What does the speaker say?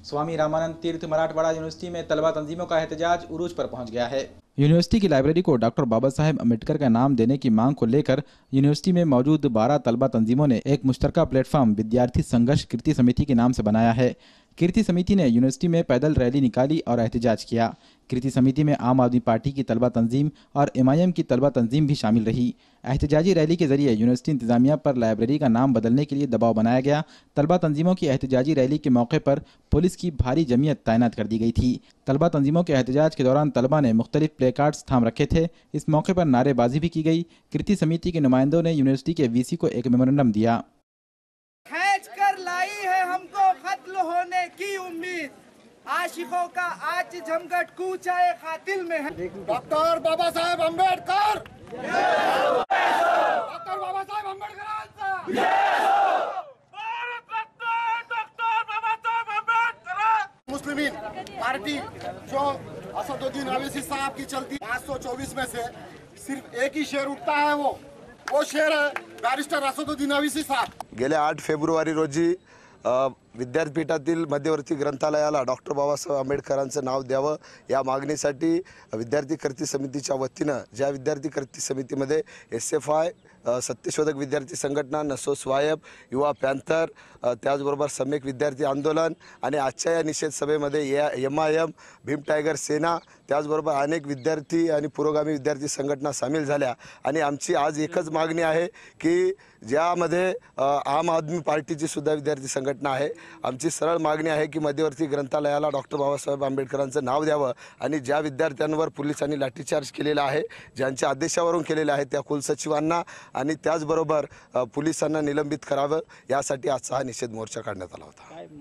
स्वामी रामानंद तीर्थ Marathwada university में तलबा तंजीमों का एहतजाज उरूज पर पहुंच गया है। यूनिवर्सिटी की लाइब्रेरी को डॉक्टर बाबा साहेब अम्बेडकर का नाम देने की मांग को लेकर यूनिवर्सिटी में मौजूद 12 तलबा तंजीमों ने एक मुश्तरका प्लेटफॉर्म विद्यार्थी संघर्ष कीर्ति समिति के नाम से बनाया है। कीर्ति समिति ने यूनिवर्सिटी में पैदल रैली निकाली और एहतजाज किया। कीर्ति समिति में आम आदमी पार्टी की तलबा तंजीम और एमआईएम की तलबा तंजीम भी शामिल रही। एहतजाजी रैली के जरिए यूनिवर्सिटी इंतजामिया पर लाइब्रेरी का नाम बदलने के लिए दबाव बनाया गया। तलबा तंजीमों की एहतजाजी रैली के मौके पर पुलिस की भारी जमीयत तैनात कर दी गई थी। तलबा तंजीमों के एहतजाज के दौरान तलबा ने मुख्तलिफ प्लेकार्ड्स थाम रखे थे। इस मौके पर नारेबाजी भी की गई। कीर्ति समिति के नुमाइंदों ने यूनिवर्सिटी के वीसी को एक मेमोरेंडम दिया। खींच कर लाई है हमको कत्ल होने की उम्मीद, आशिकों का आज जमघट कूचाए कातिल में है। डॉक्टर बाबा साहेब अम्बेडकर, डॉक्टर बाबा साहेब अम्बेडकर, मुस्लिमीन पार्टी जो असदुद्दीन अवैसी साहब की चलती 524 में से सिर्फ एक ही शेर उठता है, वो शेर है बॅरिस्टर असदुद्दीन अवैसी साहब। गेल्या 8 फेब्रुवारी रोजी विद्यापीठातील मध्यवर्ती ग्रंथालयाला डॉक्टर बाबासाहेब आंबेडकरांचं नाव द्यावं या मागणीसाठी विद्यार्थी कृती समितीच्या वतीनं ज्या विद्यार्थी कृती समितीमध्ये SFI सत्यशोधक विद्यार्थी संघटना, नसो स्वायब, युवा पॅन्थर, त्याचबरोबर सम्यक विद्यार्थी आंदोलन आणि आजच्या या निषेध सभेमध्ये MIM, भीम टायगर सेना, त्याचबरोबर अनेक विद्यार्थी आणि पुरोगामी विद्यार्थी संघटना सामील झाल्या। आणि आमची आज एकच मागणी आहे की ज्यामध्ये आम आदमी पार्टीची सुद्धा विद्यार्थी संघटना आहे। आमची सरळ मागणी आहे की मध्यवर्ती ग्रंथालयाला डॉक्टर बाबासाहेब आंबेडकरांचं नाव द्यावं आणि ज्या विद्यार्थ्यांवर पोलिसांनी लाठीचार्ज केलेला आहे, ज्यांच्या आदेशावरून केलेला आहे, त्या कुलसचिवांना आणि त्याचबरोबर पोलिसांना निलंबित करावं यासाठी आजचा हा निषेध मोर्चा काढण्यात आला होता।